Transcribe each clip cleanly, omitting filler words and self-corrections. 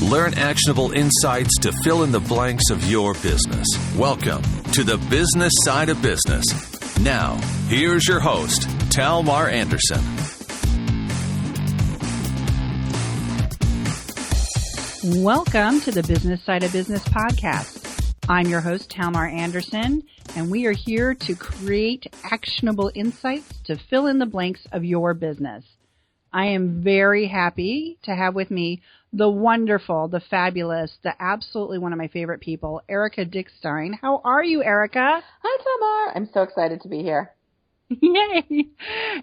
Learn actionable insights to fill in the blanks of your business. Welcome to the business side of business. Now, here's your host, Talmar Anderson. Welcome to the Business Side of Business podcast. I'm your host, Talmar Anderson, and we are here to create actionable insights to fill in the blanks of your business. I am very happy to have with me the wonderful, the fabulous, the absolutely one of my favorite people, Erika Dickstein. How are you, Erika? Hi, Talmar. I'm so excited to be here. Yay!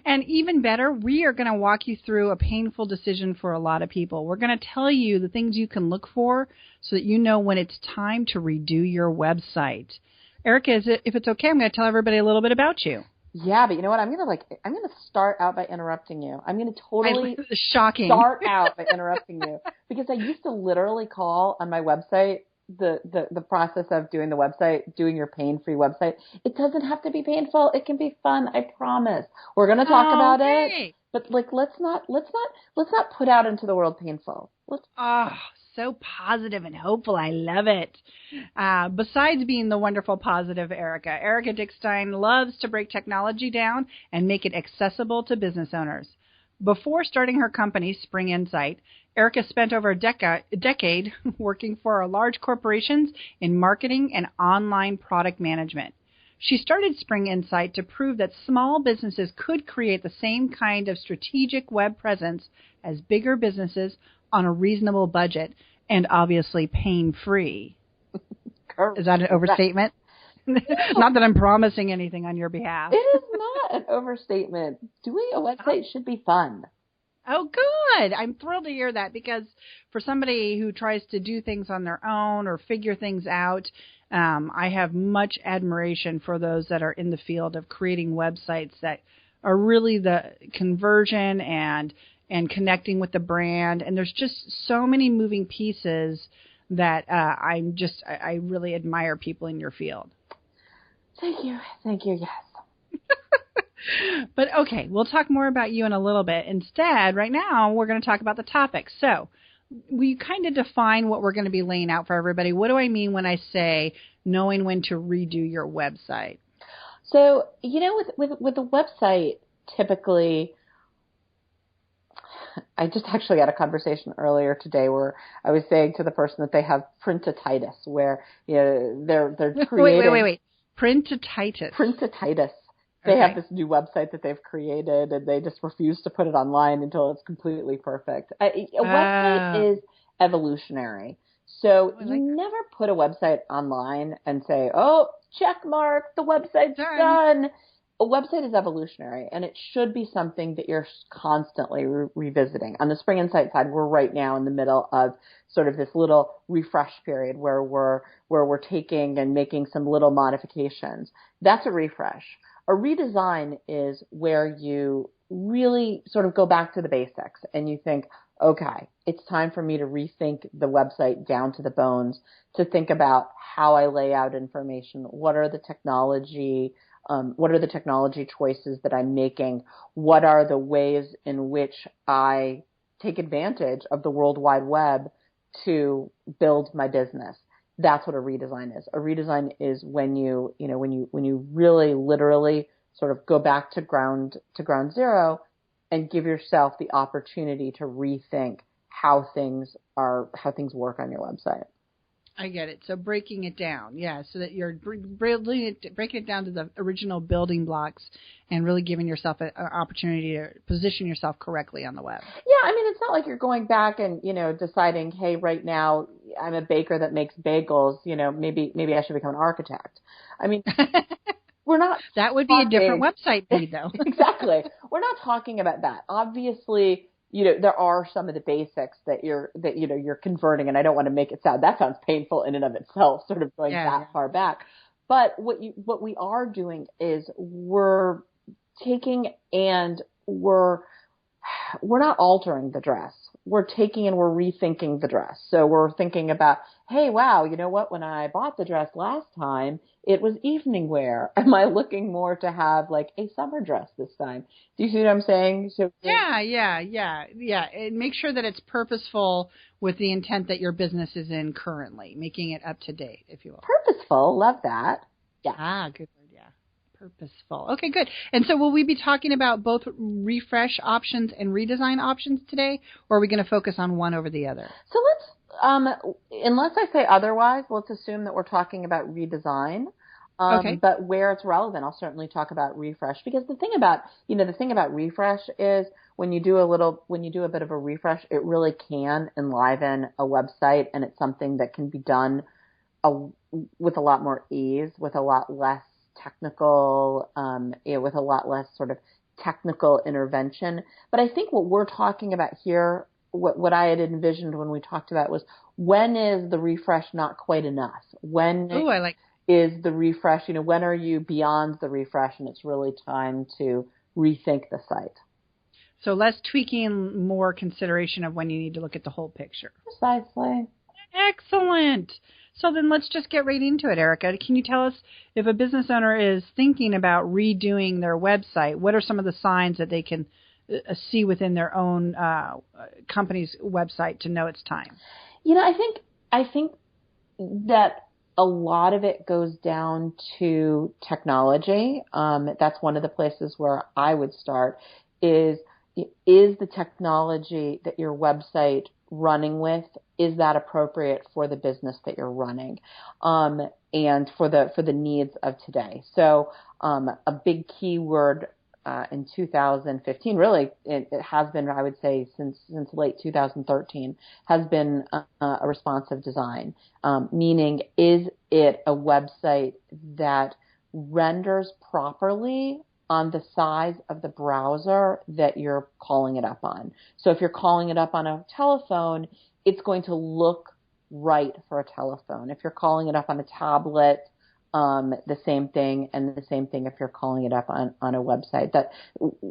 And even better, we are going to walk you through a painful decision for a lot of people. We're going to tell you the things you can look for so that you know when it's time to redo your website. Erika, if it's okay, I'm going to tell everybody a little bit about you. Yeah, but you know what? I'm going to start out by interrupting you. I'm going to totally shocking. Start out by interrupting you because I used to literally call on my website the process of doing the website, doing your pain-free website. It doesn't have to be painful. It can be fun. I promise. We're going to talk about it, but let's not put out into the world painful. So positive and hopeful. I love it. Besides being the wonderful, positive Erika Dickstein loves to break technology down and make it accessible to business owners. Before starting her company, Spring Insight, Erika spent over a decade working for large corporations in marketing and online product management. She started Spring Insight to prove that small businesses could create the same kind of strategic web presence as bigger businesses on a reasonable budget and obviously pain-free. Is that an overstatement? Not that I'm promising anything on your behalf. It is not an overstatement. Doing a website should be fun. Oh, good. I'm thrilled to hear that because for somebody who tries to do things on their own or figure things out, I have much admiration for those that are in the field of creating websites that are really the conversion and connecting with the brand. And there's just so many moving pieces that I really admire people in your field. Thank you. Yes. But okay, we'll talk more about you in a little bit. Instead, right now, we're going to talk about the topic. So we kind of define what we're going to be laying out for everybody. What do I mean when I say knowing when to redo your website? So, with a website, typically, I just actually had a conversation earlier today where I was saying to the person that they have printatitis, where they're creating. Wait. Printatitis. Printatitis. They Okay. have this new website that they've created, and they just refuse to put it online until it's completely perfect. A website is evolutionary. So you never put a website online and say, oh, check mark, the website's done. A website is evolutionary, and it should be something that you're constantly revisiting. On the Spring Insight side, we're right now in the middle of sort of this little refresh period where we're taking and making some little modifications. That's a refresh. A redesign is where you really sort of go back to the basics and you think, okay, it's time for me to rethink the website down to the bones, to think about how I lay out information. What are the technology choices that I'm making? What are the ways in which I take advantage of the World Wide Web to build my business? That's what a redesign is. A redesign is when you really literally sort of go back to ground zero and give yourself the opportunity to rethink how things work on your website. I get it. So breaking it down, so that you're breaking it down to the original building blocks and really giving yourself an opportunity to position yourself correctly on the web. Yeah, I mean, it's not like you're going back and, deciding, hey, right now I'm a baker that makes bagels, maybe I should become an architect. I mean, we're not. That would be a different website feed, though. Exactly. We're not talking about that. Obviously, there are some of the basics that you're converting, and I don't want to make it that sounds painful in and of itself, sort of going that far back. But what we are doing is we're taking and we're not altering the dress. we're taking and we're rethinking the dress. So we're thinking about, hey, wow, you know what? When I bought the dress last time, it was evening wear. Am I looking more to have like a summer dress this time? Do you see what I'm saying? So Yeah. And make sure that it's purposeful with the intent that your business is in currently, making it up to date, if you will. purposeful, love that. Yeah. Ah, good word. Yeah. Purposeful. Okay, good. And so will we be talking about both refresh options and redesign options today, or are we going to focus on one over the other? So unless I say otherwise, let's assume that we're talking about redesign. Okay. But where it's relevant, I'll certainly talk about refresh, because the thing about refresh is when you do a bit of a refresh, it really can enliven a website, and it's something that can be done with a lot more ease, with a lot less technical, with a lot less sort of technical intervention. But I think what we're talking about here, what I had envisioned when we talked about was, when is the refresh not quite enough? Ooh, I like is the refresh, when are you beyond the refresh and it's really time to rethink the site? So less tweaking, more consideration of when you need to look at the whole picture. Precisely. Excellent. So then let's just get right into it, Erika. Can you tell us, if a business owner is thinking about redoing their website, what are some of the signs that they can see within their own company's website to know it's time? I think that a lot of it goes down to technology. That's one of the places where I would start. Is the technology that your website running with, is that appropriate for the business that you're running, and for the needs of today? So a big keyword in 2015, really it has been, I would say, since late 2013, has been a responsive design, meaning, is it a website that renders properly on the size of the browser that you're calling it up on? So if you're calling it up on a telephone, it's going to look right for a telephone. If you're calling it up on a tablet, the same thing, and the same thing if you're calling it up on a website. That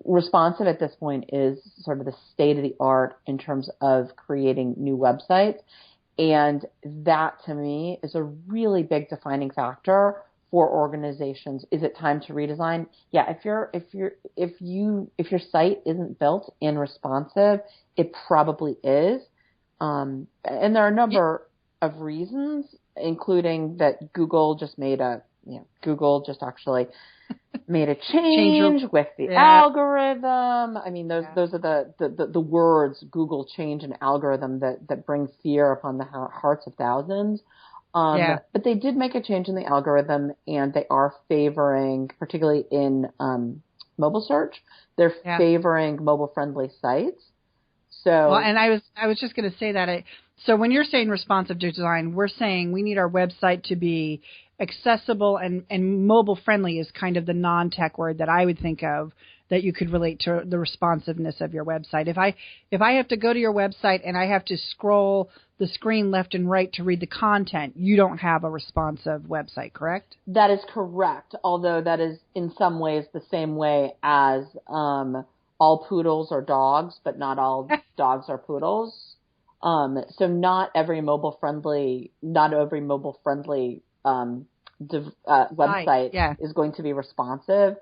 responsive at this point is sort of the state of the art in terms of creating new websites. And that, to me, is a really big defining factor for organizations. Is it time to redesign? Yeah, if your site isn't built in responsive, it probably is. And there are a number of reasons, including that Google just actually made a change with the algorithm. I mean, those are the words, Google change an algorithm, that brings fear upon the hearts of thousands. But they did make a change in the algorithm, and they are favoring, particularly in mobile search, they're favoring mobile-friendly sites. So, well, and I was just going to say that. So when you're saying responsive design, we're saying we need our website to be accessible and mobile friendly is kind of the non-tech word that I would think of that you could relate to the responsiveness of your website. If I have to go to your website and I have to scroll the screen left and right to read the content, you don't have a responsive website, correct? That is correct, although that is in some ways the same way as all poodles are dogs, but not all dogs are poodles. So not every mobile friendly website is going to be responsive,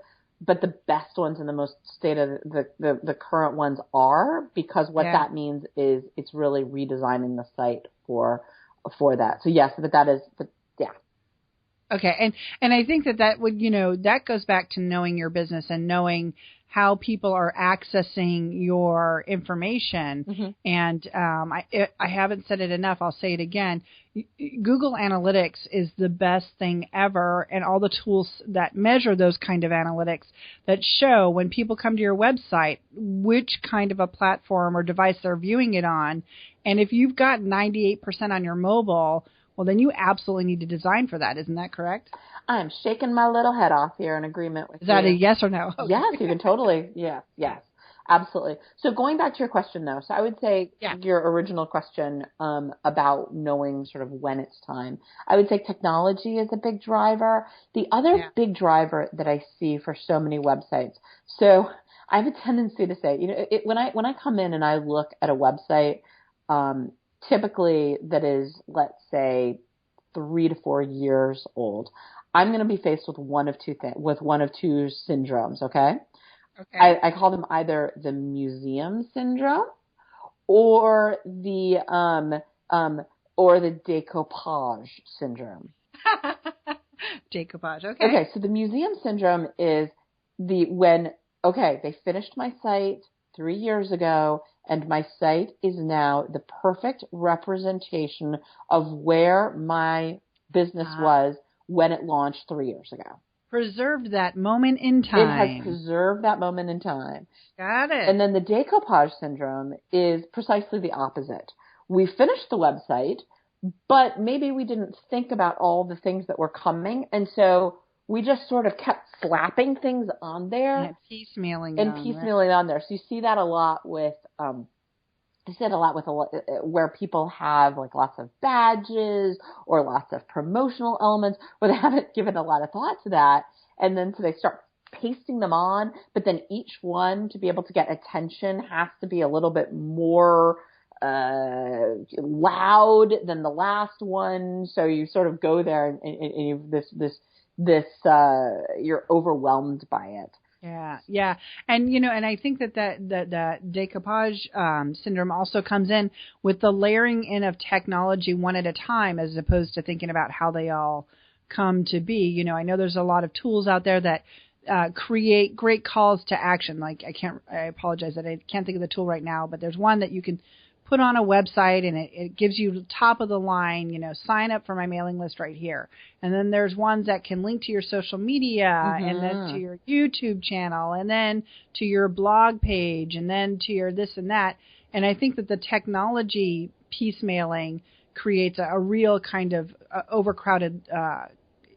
but the best ones and the most state of the current ones are, because what that means is it's really redesigning the site for that. So yes, Okay, and I think that would, that goes back to knowing your business and knowing how people are accessing your information. Mm-hmm. And I haven't said it enough. I'll say it again. Google Analytics is the best thing ever, and all the tools that measure those kind of analytics that show when people come to your website which kind of a platform or device they're viewing it on. And if you've got 98% on your mobile, well, then you absolutely need to design for that. Isn't that correct? I'm shaking my little head off here in agreement with you. Is that a yes or no? Okay. Yes, you can totally. Yes, absolutely. So going back to your question, though, so I would say your original question about knowing sort of when it's time, I would say technology is a big driver. The other big driver that I see for so many websites, so I have a tendency to say, when I come in and I look at a website, typically that is, let's say, 3 to 4 years old, I'm going to be faced with one of two syndromes. Okay. Okay. I call them either the museum syndrome or the decoupage syndrome. Decoupage. Okay. Okay. So the museum syndrome is they finished my site 3 years ago, and my site is now the perfect representation of where my business was when it launched 3 years ago. Preserved that moment in time. It has preserved that moment in time. Got it. And then the decoupage syndrome is precisely the opposite. We finished the website, but maybe we didn't think about all the things that were coming, and so we just sort of kept slapping things on there. And piecemealing on there. So you see that a lot with, where people have like lots of badges or lots of promotional elements where they haven't given a lot of thought to that. And then so they start pasting them on, but then each one to be able to get attention has to be a little bit more loud than the last one. So you sort of go there and you're overwhelmed by it. Yeah. And, and I think that decoupage syndrome also comes in with the layering in of technology one at a time, as opposed to thinking about how they all come to be. I know there's a lot of tools out there that create great calls to action. Like I apologize that I can't think of the tool right now, but there's one that you can put on a website and it gives you top of the line, sign up for my mailing list right here. And then there's ones that can link to your social media and then to your YouTube channel and then to your blog page and then to your this and that. And I think that the technology piecemealing creates a real kind of overcrowded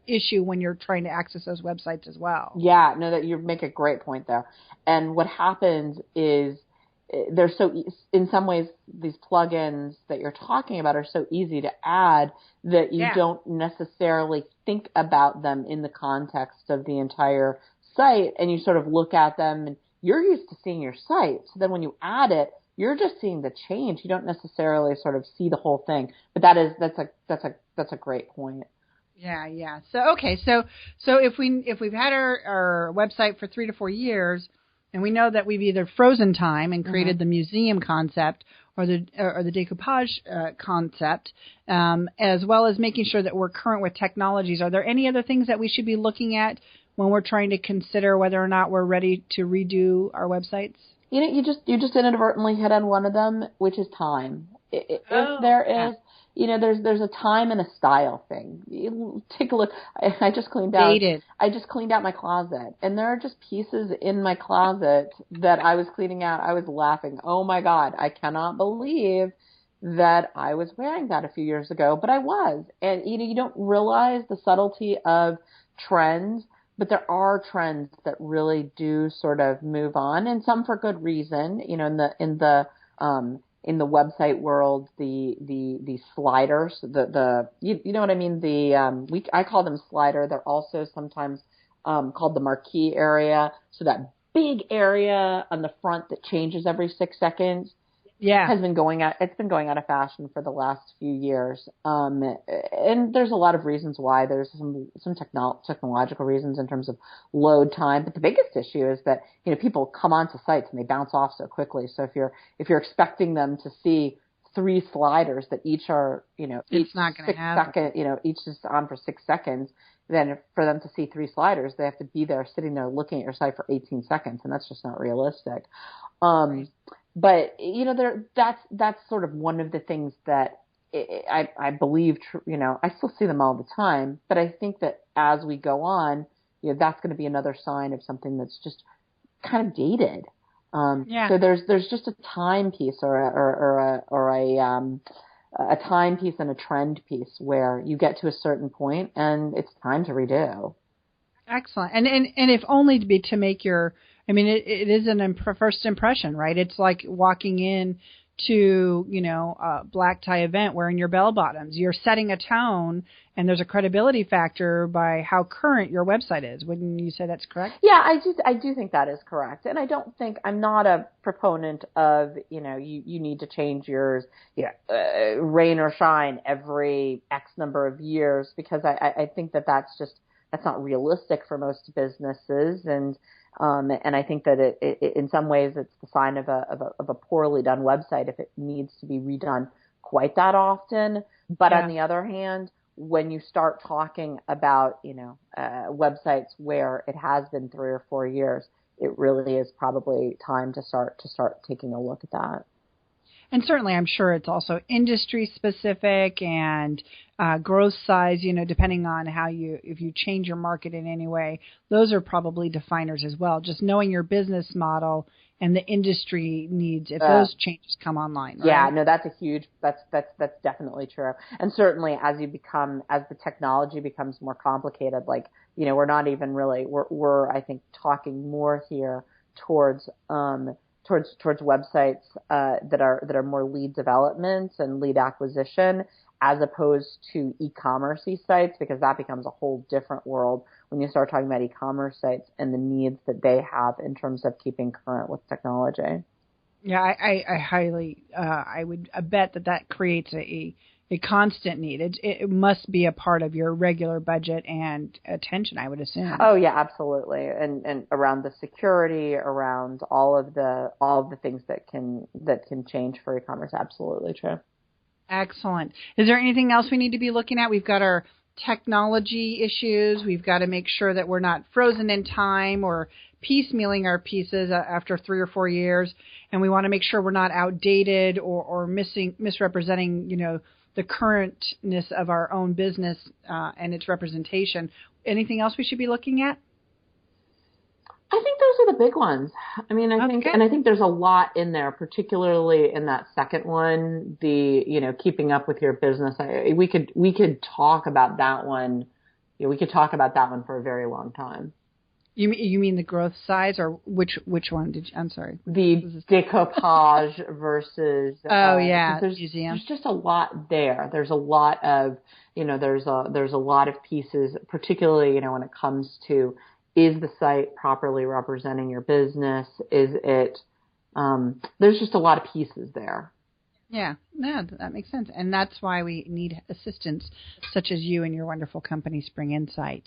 issue when you're trying to access those websites as well. Yeah, no, that you make a great point there. And what happens is they're in some ways, these plugins that you're talking about are so easy to add that you don't necessarily think about them in the context of the entire site, and you sort of look at them and you're used to seeing your site. So then when you add it, you're just seeing the change. You don't necessarily sort of see the whole thing. But that's a great point. Yeah. So if we've had our website for 3 to 4 years, and we know that we've either frozen time and created the museum concept or the decoupage concept, as well as making sure that we're current with technologies. Are there any other things that we should be looking at when we're trying to consider whether or not we're ready to redo our websites? You just inadvertently hit on one of them, which is time. There's a time and a style thing. You take a look. I just cleaned out my closet, and there are just pieces in my closet that I was cleaning out. I was laughing. Oh my God, I cannot believe that I was wearing that a few years ago, but I was. And you don't realize the subtlety of trends, but there are trends that really do sort of move on, and some for good reason. In the website world, the sliders, you know what I mean? I call them slider. They're also sometimes called the marquee area. So that big area on the front that changes every 6 seconds. Yeah. It's been going out of fashion for the last few years. And there's a lot of reasons why. There's some technological reasons in terms of load time. But the biggest issue is that, people come onto sites and they bounce off so quickly. So if you're expecting them to see 3 sliders that each are, it's not going to happen. Each is on for 6 seconds, then for them to see 3 sliders, they have to be there sitting there looking at your site for 18 seconds. And that's just not realistic. Right. But, that's sort of one of the things that I believe, I still see them all the time, but I think that as we go on, that's going to be another sign of something that's just kind of dated. So there's just a time piece or a time piece and a trend piece where you get to a certain point and it's time to redo. Excellent. And if only to make your, it is first impression, right? It's like walking in to, a black tie event wearing your bell bottoms. You're setting a tone, and there's a credibility factor by how current your website is. Wouldn't you say that's correct? Yeah, I do think that is correct. And I'm not a proponent of, you need to change yours, rain or shine every X number of years, because I think that's not realistic for most businesses. And I think that it in some ways it's the sign of a poorly done website if it needs to be redone quite that often. But on the other hand, when you start talking about, websites where it has been 3 or 4 years, it really is probably time to start taking a look at that. And certainly, I'm sure it's also industry specific and growth size, depending on if you change your market in any way, those are probably definers as well. Just knowing your business model and the industry needs, if those changes come online. Right? Yeah, no, that's definitely true. And certainly as the technology becomes more complicated, we're not even really, we're I think talking more here towards websites that are more lead development and lead acquisition, as opposed to e-commerce sites, because that becomes a whole different world when you start talking about e-commerce sites and the needs that they have in terms of keeping current with technology. Yeah, I highly, I would bet that creates a constant need. It must be a part of your regular budget and attention, I would assume. Oh yeah, absolutely. And around the security, around all of the things that can change for e-commerce, absolutely true. Excellent. Is there anything else we need to be looking at? We've got our technology issues. We've got to make sure that we're not frozen in time or piecemealing our pieces after 3 or 4 years. And we want to make sure we're not outdated or misrepresenting, the currentness of our own business and its representation. Anything else we should be looking at? I think those are the big ones. I mean, I think there's a lot in there, particularly in that second one, keeping up with your business. We could talk about that one. We could talk about that one for a very long time. You mean the growth size, or which one did you? I'm sorry. The decoupage versus. Museum. There's just a lot there. There's a lot of there's a lot of pieces, particularly when it comes to, is the site properly representing your business? Is it? There's just a lot of pieces there. Yeah, that makes sense. And that's why we need assistance such as you and your wonderful company, Spring Insight.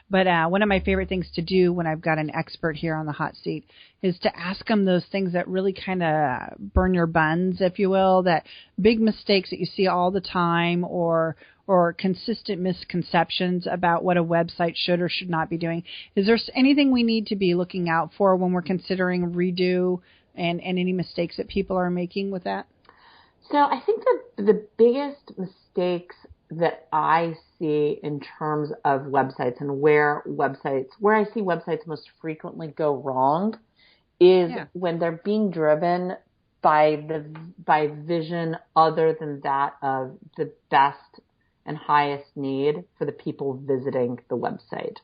But one of my favorite things to do when I've got an expert here on the hot seat is to ask them those things that really kind of burn your buns, if you will, that big mistakes that you see all the time, or consistent misconceptions about what a website should or should not be doing. Is there anything we need to be looking out for when we're considering redo and any mistakes that people are making with that? So I think that the biggest mistakes that I see in terms of websites and where I see websites most frequently go wrong is when they're being driven by vision other than that of the best and highest need for the people visiting the website.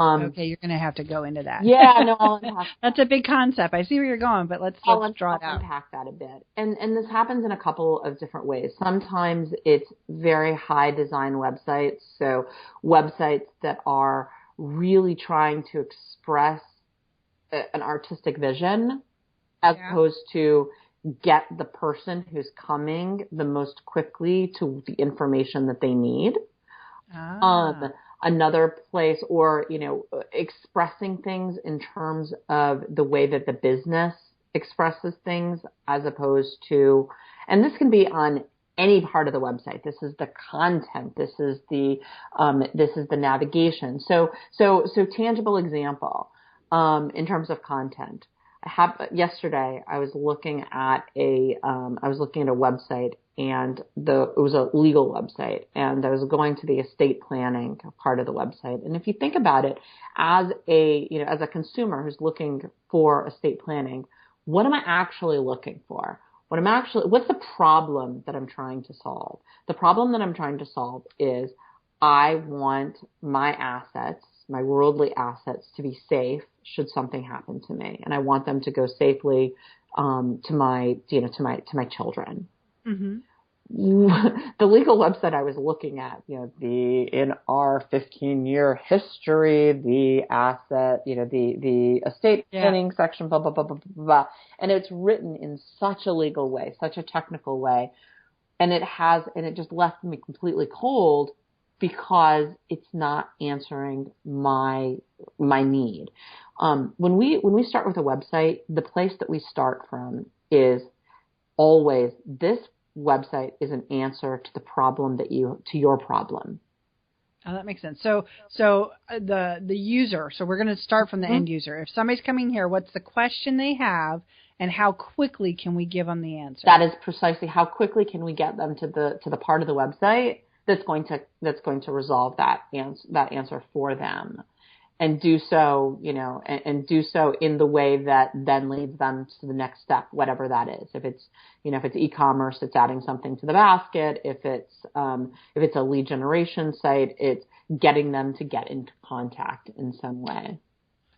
Okay, you're going to have to go into that. Yeah, no, that's a big concept. I see where you're going, but let's draw it out. I'll unpack that a bit. And this happens in a couple of different ways. Sometimes it's very high design websites, so websites that are really trying to express an artistic vision as opposed to get the person who's coming the most quickly to the information that they need. Another place, or, expressing things in terms of the way that the business expresses things, as opposed to, and this can be on any part of the website. This is the content. This is the navigation. So tangible example, in terms of content. Yesterday I was looking at a website, and it was a legal website, and I was going to the estate planning part of the website. And if you think about it, as a consumer who's looking for estate planning, what am I actually looking for? What's the problem that I'm trying to solve? The problem that I'm trying to solve is I want my assets, my worldly assets, to be safe should something happen to me. And I want them to go safely to my children. Mm-hmm. The legal website I was looking at, in our 15-year history, the asset, the estate planning section, blah, blah, blah, blah, blah, blah. And it's written in such a legal way, such a technical way. And it just left me completely cold because it's not answering my need. When we start with a website, the place that we start from is always this website is an answer to the problem to your problem. Oh, that makes sense. So the user, so we're going to start from the end user. If somebody's coming here, what's the question they have and how quickly can we give them the answer? That is precisely how quickly can we get them to the part of the website that's going to resolve that answer for them. And do so, and do so in the way that then leads them to the next step, whatever that is. If it's e-commerce, it's adding something to the basket. If it's a lead generation site, it's getting them to get into contact in some way.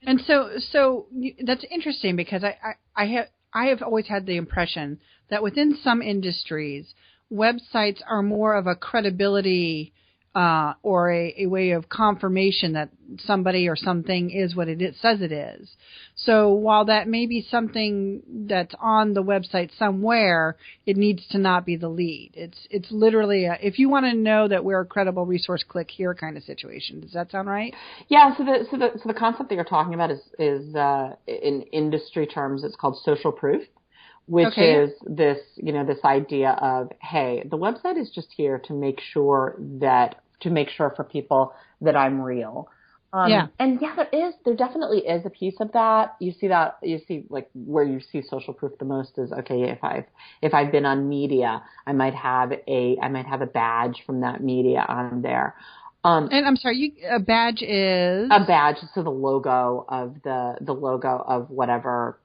And so that's interesting because I have always had the impression that within some industries, websites are more of a credibility or a way of confirmation that somebody or something is what it says it is. So while that may be something that's on the website somewhere, it needs to not be the lead. It's literally if you want to know that we're a credible resource, click here kind of situation. Does that sound right? Yeah. So the concept that you're talking about is in industry terms, it's called social proof. Which is this idea of, hey, the website is just here to make sure for people that I'm real. And there definitely is a piece of that. You see like where you see social proof the most is, okay, if I've been on media, I might have a badge from that media on there. And I'm sorry, a badge is a badge. So the logo of whatever.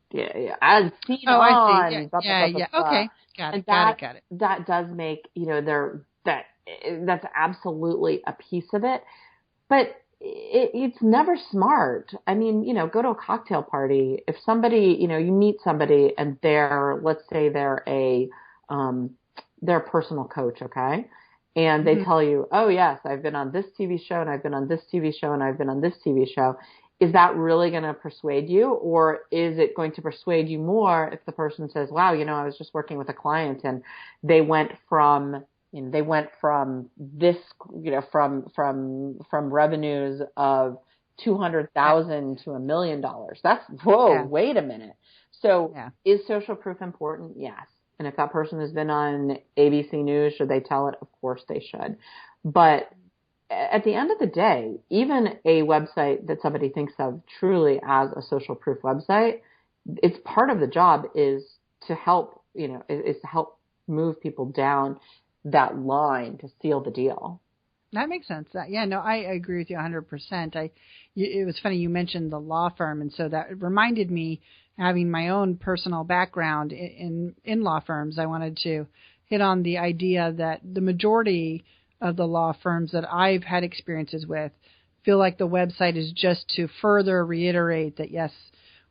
Yeah, as seen on. I see. Yeah. Okay, got it. That does make that's absolutely a piece of it, but it's never smart. I mean, go to a cocktail party. If somebody, you meet somebody and let's say they're a personal coach, okay, and they tell you, oh yes, I've been on this TV show and I've been on this TV show and I've been on this TV show. Is that really going to persuade you, or is it going to persuade you more if the person says, wow, I was just working with a client and they went from this, from revenues of $200,000 to $1 million. That's, wait a minute. So is social proof important? Yes. And if that person has been on ABC News, should they tell it? Of course they should. But at the end of the day, even a website that somebody thinks of truly as a social proof website, it's part of the job is to help, is to help move people down that line to seal the deal. That makes sense. I agree with you 100%. It was funny you mentioned the law firm, and so that reminded me, having my own personal background in law firms, I wanted to hit on the idea that the majority of the law firms that I've had experiences with feel like the website is just to further reiterate that, yes,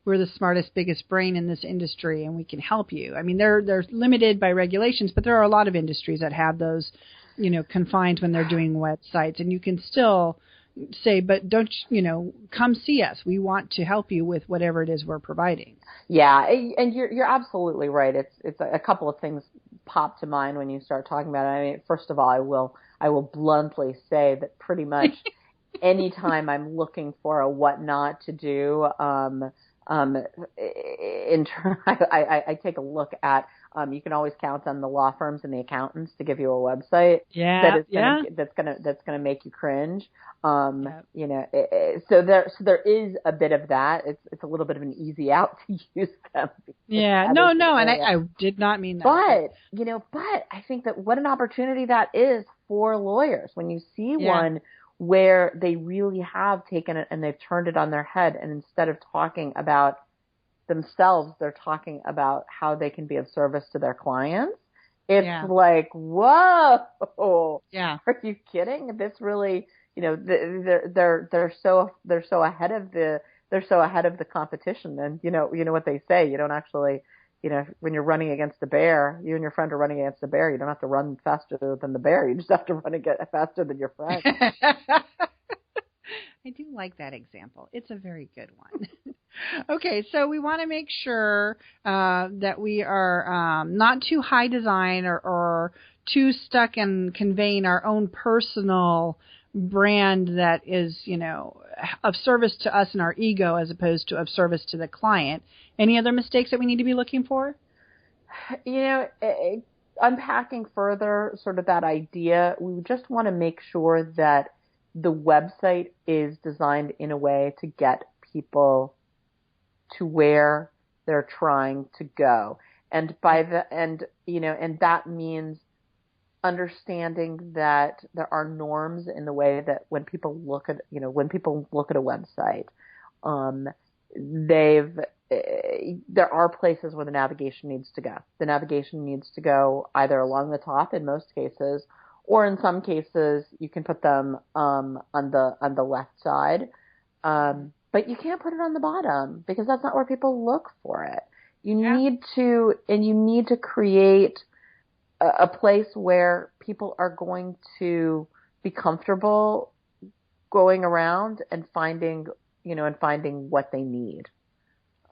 we're the smartest, biggest brain in this industry and we can help you. I mean, they're limited by regulations, but there are a lot of industries that have those, confined when they're doing websites, and you can still say, but don't, come see us. We want to help you with whatever it is we're providing. Yeah. And you're absolutely right. It's a couple of things pop to mind when you start talking about it. I mean, first of all, I will bluntly say that pretty much anytime I'm looking for a what not to do, I take a look at, you can always count on the law firms and the accountants to give you a website that's gonna make you cringe. So there is a bit of that. It's a little bit of an easy out to use them. Yeah, no, and I did not mean that. But I think that what an opportunity that is for lawyers when you see one where they really have taken it and they've turned it on their head, and instead of talking about themselves, they're talking about how they can be of service to their clients. It's like, whoa, are you kidding? This really, they're so ahead of the they're so ahead of the competition. And you know what they say, you don't actually, when you're running against a bear, you and your friend are running against a bear, you don't have to run faster than the bear. You just have to run and get faster than your friend. I do like that example. It's a very good one. Okay, so we want to make sure that we are not too high design or too stuck in conveying our own personal brand that is, of service to us and our ego as opposed to of service to the client. Any other mistakes that we need to be looking for? Unpacking further sort of that idea, we just want to make sure that the website is designed in a way to get people to where they're trying to go. And and that means understanding that there are norms in the way that when people look at a website, there are places where the navigation needs to go. The navigation needs to go either along the top in most cases, or in some cases you can put them on the left side. But you can't put it on the bottom because that's not where people look for it. You need to create a place where people are going to be comfortable going around and finding what they need.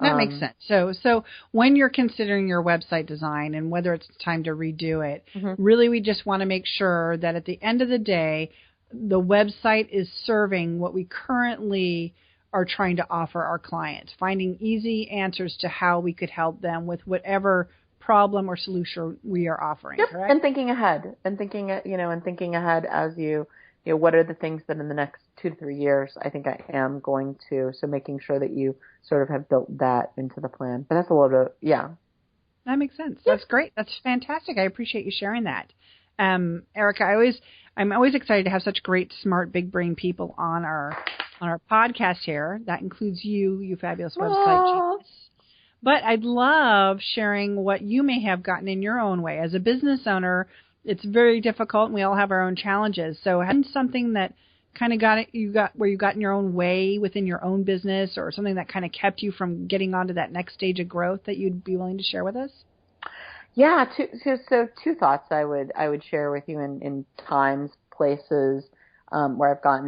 That makes sense. So when you're considering your website design and whether it's time to redo it, really we just want to make sure that at the end of the day, the website is serving what we currently are trying to offer our clients, finding easy answers to how we could help them with whatever problem or solution we are offering. Yep. Correct? And thinking ahead as what are the things that in the next 2 to 3 years I think I am going to, so making sure that you sort of have built that into the plan. But that's a little bit, That makes sense. Yep. That's great. That's fantastic. I appreciate you sharing that. Erika, I'm always excited to have such great, smart, big brain people on our podcast here. That includes you fabulous website genius. But I'd love sharing what you may have gotten in your own way. As a business owner, it's very difficult, and we all have our own challenges. So having something that kind of you got in your own way within your own business, or something that kind of kept you from getting on to that next stage of growth that you'd be willing to share with us? Yeah, two thoughts I would share with you in times, places where I've gotten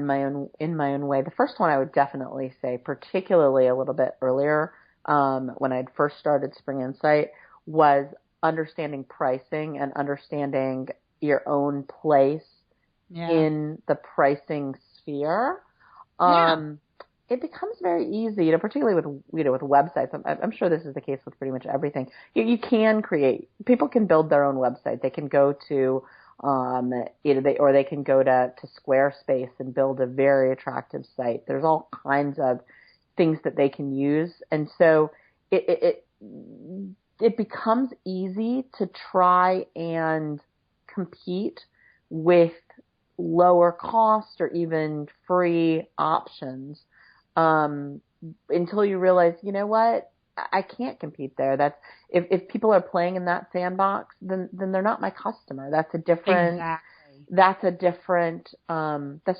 in my own way. The first one I would definitely say, particularly a little bit earlier, when I'd first started Spring Insight, was understanding pricing and understanding your own place in the pricing sphere. It becomes very easy, people with websites. I'm sure this is the case with pretty much everything. People can build their own website. They can go to they can go to Squarespace and build a very attractive site. There's all kinds of things that they can use, and so it becomes easy to try and compete with lower cost or even free options until you realize, you know what, I can't compete there. That's if people are playing in that sandbox, then they're not my customer. That's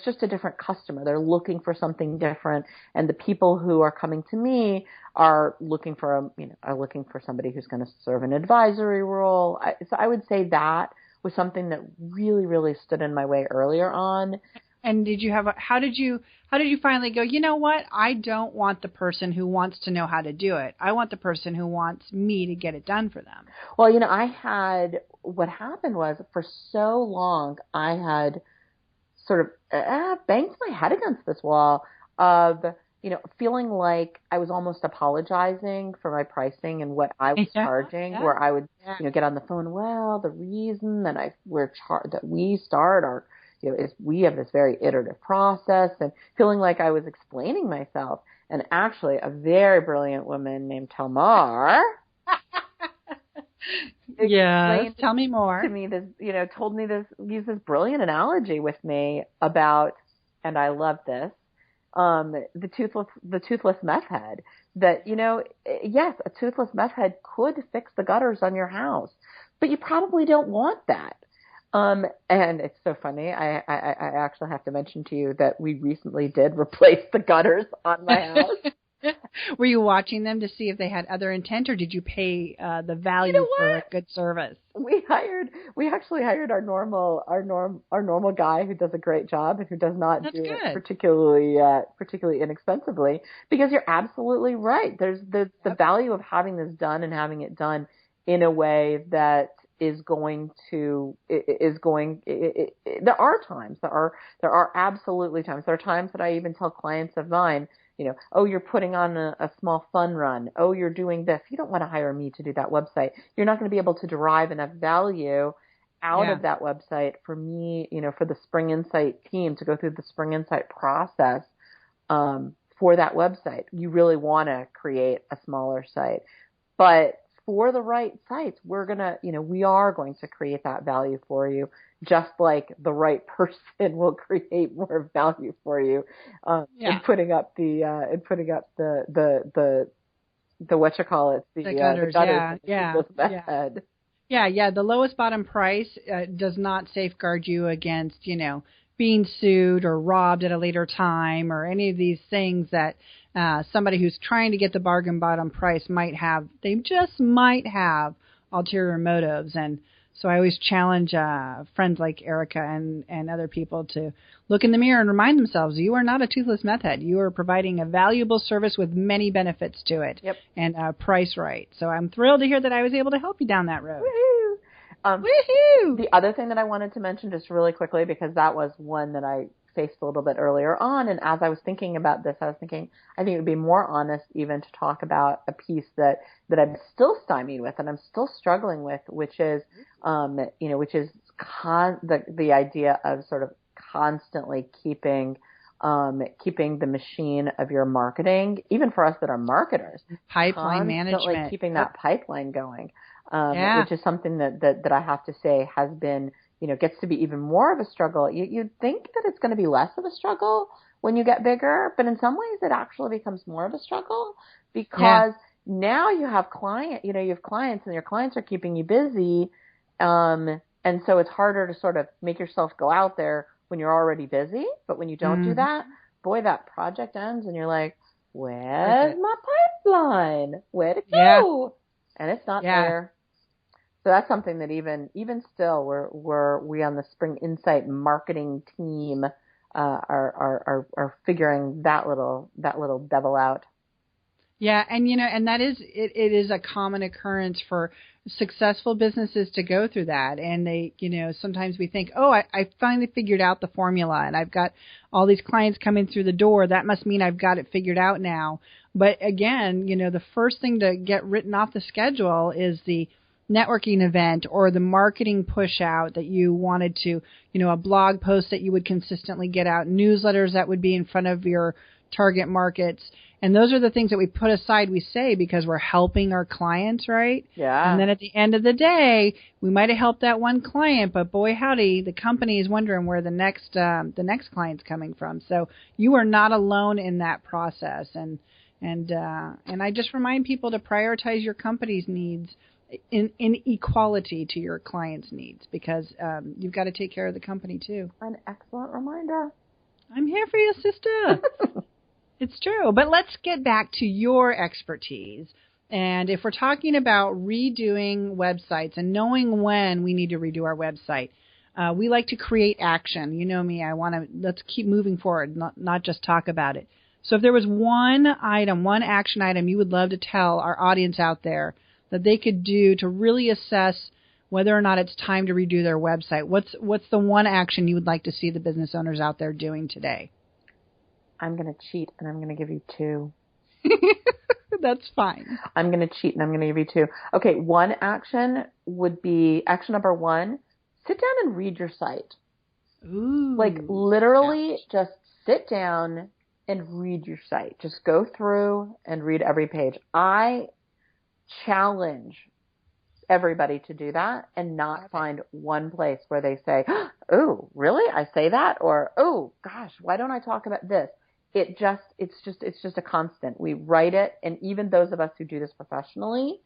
just a different customer. They're looking for something different, and the people who are coming to me are looking for somebody who's going to serve an advisory role. So I would say that was something that really, really stood in my way earlier on. And how did you finally go, you know what? I don't want the person who wants to know how to do it. I want the person who wants me to get it done for them. Well, what happened was, for so long, I had sort of banged my head against this wall of, feeling like I was almost apologizing for my pricing and what I was charging, where I would, get on the phone. Well, the reason that we start our, is we have this very iterative process, and feeling like I was explaining myself. And actually, a very brilliant woman named Talmar. Yes, tell me more. To me, used this brilliant analogy with me about, and I love this, the toothless meth head. That, yes, a toothless meth head could fix the gutters on your house, but you probably don't want that. And it's so funny. I actually have to mention to you that we recently did replace the gutters on my house. Were you watching them to see if they had other intent, or did you pay the value for a good service? We actually hired our normal guy who does a great job and who does not do it particularly inexpensively, because you're absolutely right. There's the value of having this done and having it done in a way that there are absolutely times. There are times that I even tell clients of mine, oh, you're putting on a small fun run. Oh, you're doing this. You don't want to hire me to do that website. You're not going to be able to derive enough value out of that website for me, for the Spring Insight team to go through the Spring Insight process for that website. You really want to create a smaller site. But for the right sites, we are going to create that value for you, just like the right person will create more value for you in putting up the what you call it, the gutters. The lowest bottom price does not safeguard you against being sued or robbed at a later time, or any of these things that somebody who's trying to get the bargain bottom price might have. They just might have ulterior motives. And so I always challenge friends like Erika and other people to look in the mirror and remind themselves, you are not a toothless meth head. You are providing a valuable service with many benefits to it, and price right. So I'm thrilled to hear that I was able to help you down that road. Woohoo! Woohoo! The other thing that I wanted to mention just really quickly, because that was one that I faced a little bit earlier on, and as I was thinking about this, I was thinking I think it would be more honest even to talk about a piece that I'm still stymied with and I'm still struggling with, which is the idea of sort of constantly keeping the machine of your marketing, even for us that are marketers, pipeline management, keeping that pipeline going, which is something that I have to say has been, gets to be even more of a struggle. You'd think that it's going to be less of a struggle when you get bigger, but in some ways it actually becomes more of a struggle, because now you have clients and your clients are keeping you busy. And so it's harder to sort of make yourself go out there when you're already busy. But when you don't do that, boy, that project ends and you're like, where's my pipeline? Where'd it go? And it's not there. So that's something that even still, we on the Spring Insight marketing team are figuring that little devil out. Yeah, and that is it is a common occurrence for successful businesses to go through that. And they, sometimes we think, oh, I finally figured out the formula and I've got all these clients coming through the door. That must mean I've got it figured out now. But again, the first thing to get written off the schedule is the networking event or the marketing push out that you wanted to, a blog post that you would consistently get out, newsletters that would be in front of your target markets. And those are the things that we put aside, we say, because we're helping our clients, right? Yeah. And then at the end of the day, we might have helped that one client, but boy, howdy, the company is wondering where the next client's coming from. So you are not alone in that process. And I just remind people to prioritize your company's needs in equality to your clients' needs, because you've got to take care of the company too. An excellent reminder. I'm here for you, sister. It's true. But let's get back to your expertise. And if we're talking about redoing websites and knowing when we need to redo our website, we like to create action. You know me, let's keep moving forward, not just talk about it. So if there was one action item you would love to tell our audience out there that they could do to really assess whether or not it's time to redo their website, what's the one action you would like to see the business owners out there doing today? I'm going to cheat, and I'm going to give you two. That's fine. I'm going to cheat, and I'm going to give you two. Okay, one action would be, action number one, sit down and read your site. Ooh. Like, literally just sit down and read your site. Just go through and read every page. I challenge everybody to do that and not find one place where they say, oh, really? I say that? Or, oh, gosh, why don't I talk about this? It's just a constant. We write it. And even those of us who do this professionally,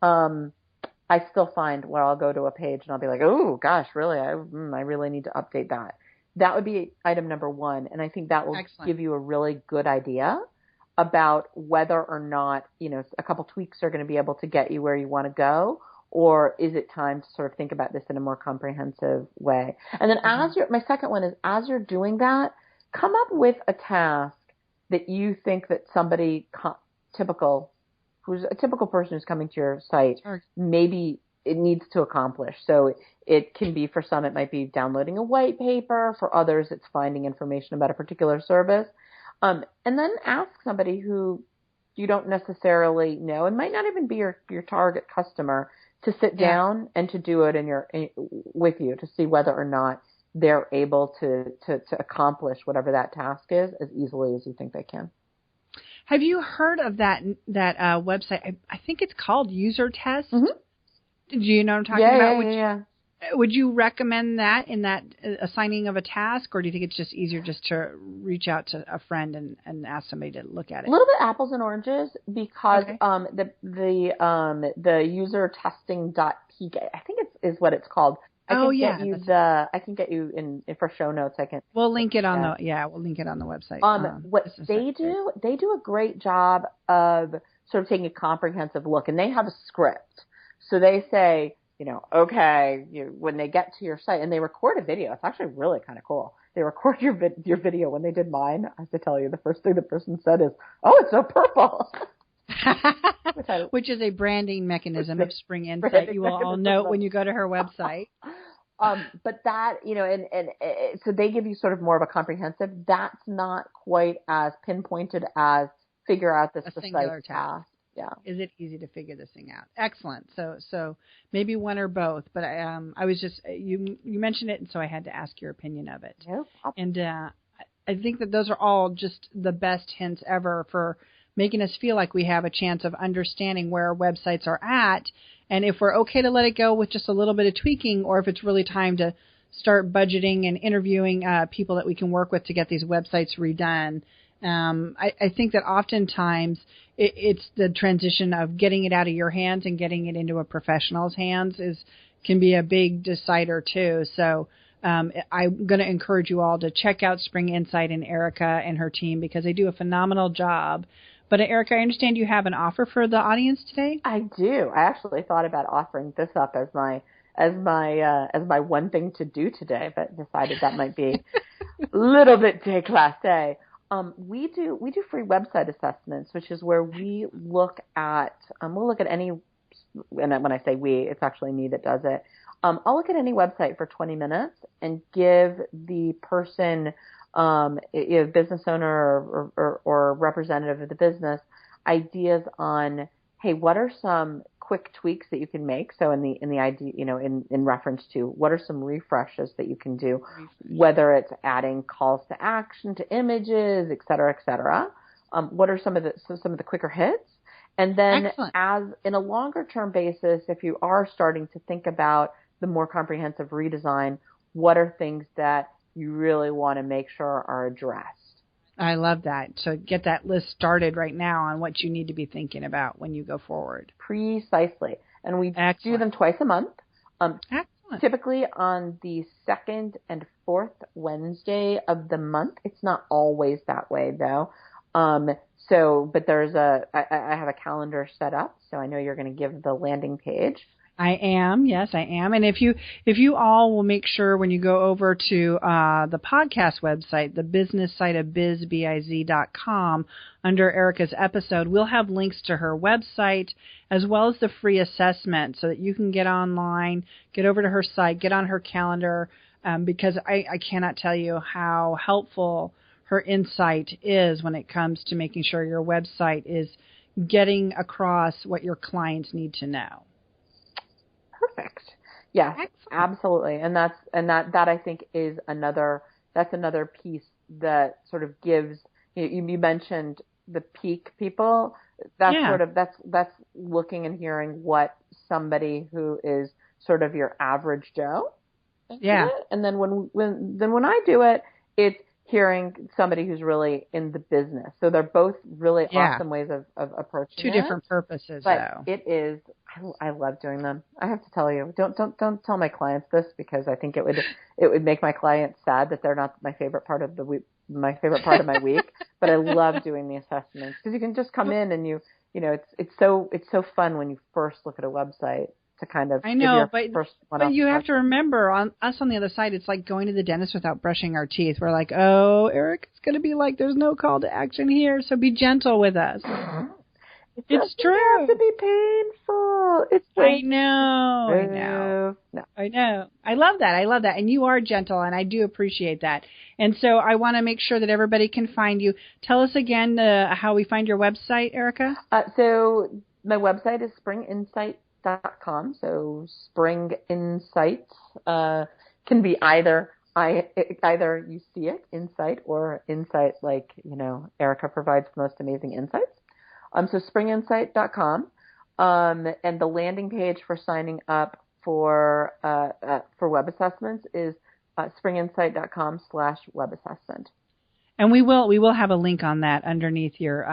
I still find where I'll go to a page and I'll be like, oh, gosh, really? I really need to update that. That would be item number one. And I think that will give you a really good idea about whether or not, a couple tweaks are going to be able to get you where you want to go, or is it time to sort of think about this in a more comprehensive way? And then my second one is, as you're doing that, come up with a task that you think that somebody who's a typical person who's coming to your site, maybe it needs to accomplish. So it can be, for some, it might be downloading a white paper. For others, it's finding information about a particular service. And then ask somebody who you don't necessarily know and might not even be your target customer to sit down and to do it with you, to see whether or not they're able to accomplish whatever that task is as easily as you think they can. Have you heard of that website? I think it's called User Test. Mm-hmm. Do you know what I'm talking about? Yeah. Would you recommend that in that assigning of a task, or do you think it's just easier just to reach out to a friend and ask somebody to look at it? A little bit apples and oranges, because the user testing.peak, I think is what it's called. I can get you in for show notes. We'll link it on we'll link it on the website. What they do a great job of sort of taking a comprehensive look, and they have a script. So they say, when they get to your site, and they record a video. It's actually really kind of cool. They record your video. When they did mine, I have to tell you, the first thing the person said is, "Oh, it's so purple." Which is a branding mechanism of Spring Insight. You will all note when you go to her website. But that, so they give you sort of more of a comprehensive. That's not quite as pinpointed as figure out this precise task. Yeah. Is it easy to figure this thing out? Excellent. So maybe one or both. But I was just you mentioned it, and so I had to ask your opinion of it. Yep. And I think that those are all just the best hints ever for making us feel like we have a chance of understanding where our websites are at, and if we're okay to let it go with just a little bit of tweaking, or if it's really time to start budgeting and interviewing people that we can work with to get these websites redone. I think that oftentimes it's the transition of getting it out of your hands and getting it into a professional's hands can be a big decider too. So I'm going to encourage you all to check out Spring Insight and Erika and her team, because they do a phenomenal job. But Erika, I understand you have an offer for the audience today? I do. I actually thought about offering this up as my one thing to do today, but decided that might be a little bit déclassé. We do free website assessments, which is where we look at any, and when I say we, it's actually me that does it. I'll look at any website for 20 minutes and give the person, business owner or representative of the business, ideas on, hey, what are some quick tweaks that you can make? So in the idea, in reference to what are some refreshes that you can do, whether it's adding calls to action to images, et cetera. What are some of the quicker hits? And then Excellent. As in a longer term basis, if you are starting to think about the more comprehensive redesign, what are things that you really want to make sure are addressed? I love that. So get that list started right now on what you need to be thinking about when you go forward. Precisely. And we do them twice a month. Excellent. Typically on the second and fourth Wednesday of the month. It's not always that way though. But I have a calendar set up, so I know you're going to give the landing page. I am. Yes, I am. And if you all will make sure when you go over to the podcast website, the business site of biz.com, under Erika's episode, we'll have links to her website as well as the free assessment so that you can get online, get over to her site, get on her calendar, because I cannot tell you how helpful her insight is when it comes to making sure your website is getting across what your clients need to know. Perfect. Yes, Excellent. Absolutely. And that I think is another piece that sort of gives, you mentioned the peak people. That's looking and hearing what somebody who is sort of your average Joe. Yeah. And then when I do it, it's hearing somebody who's really in the business. So they're both really awesome ways of approaching it. Two different purposes, but though. It is, I love doing them. I have to tell you, don't tell my clients this, because I think it would make my clients sad that they're not my favorite part of my week. but I love doing the assessments because you can just come in and you know, it's so fun when you first look at a website to kind of I know, but you have to remember on the other side, it's like going to the dentist without brushing our teeth. We're like, oh, Eric, it's going to be like there's no call to action here, so be gentle with us. It's true. It has to be painful. I know. I love that. And you are gentle, and I do appreciate that. And so I want to make sure that everybody can find you. Tell us again how we find your website, Erika. So my website is springinsights.com. So Spring Insights can be either you see it, insight, or insight like, you know, Erika provides the most amazing insights. So springinsight.com, and the landing page for signing up for web assessments is springinsight.com/web assessment. And we will have a link on that underneath your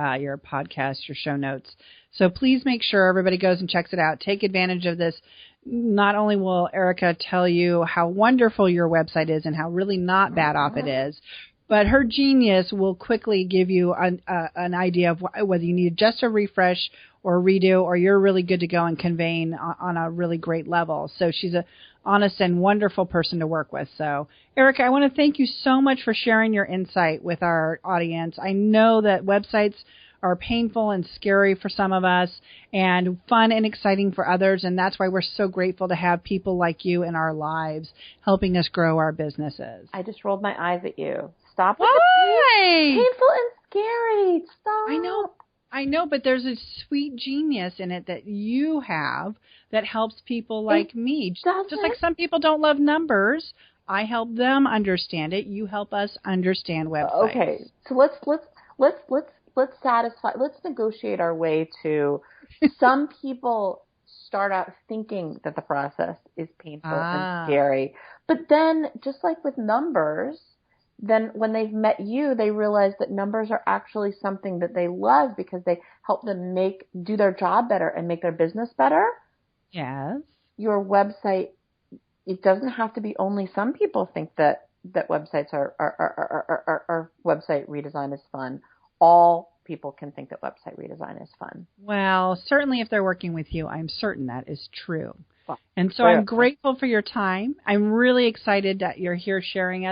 podcast, your show notes. So please make sure everybody goes and checks it out. Take advantage of this. Not only will Erika tell you how wonderful your website is and how really not bad off it is, but her genius will quickly give you an idea of whether you need just a refresh or a redo, or you're really good to go and conveying on a really great level. So she's a honest and wonderful person to work with. So, Erika, I want to thank you so much for sharing your insight with our audience. I know that websites are painful and scary for some of us and fun and exciting for others, and that's why we're so grateful to have people like you in our lives helping us grow our businesses. I just rolled my eyes at you. Stop. Why? Painful and scary. Stop. I know, but there's a sweet genius in it that you have that helps people like me. Just like some people don't love numbers, I help them understand it. You help us understand websites. Okay, so let's negotiate our way to. Some people start out thinking that the process is painful and scary, but then just like with numbers. Then when they've met you, they realize that numbers are actually something that they love because they help them do their job better and make their business better. Yes. Your website, it doesn't have to be only some people think that websites are website redesign is fun. All people can think that website redesign is fun. Well, certainly if they're working with you, I'm certain that is true. And so I'm grateful for your time. I'm really excited that you're here sharing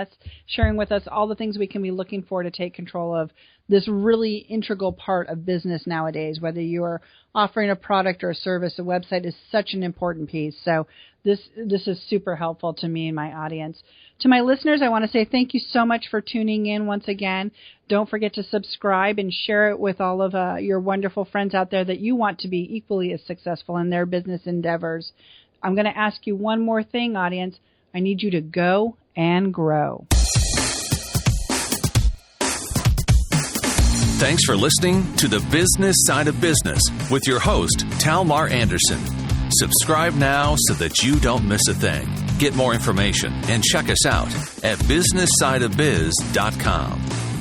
with us all the things we can be looking for to take control of this really integral part of business nowadays. Whether you're offering a product or a service, a website is such an important piece. So this is super helpful to me and my audience. To my listeners, I want to say thank you so much for tuning in once again. Don't forget to subscribe and share it with all of your wonderful friends out there that you want to be equally as successful in their business endeavors. I'm going to ask you one more thing, audience. I need you to go and grow. Thanks for listening to The Business Side of Business with your host, Talmar Anderson. Subscribe now so that you don't miss a thing. Get more information and check us out at businesssideofbiz.com.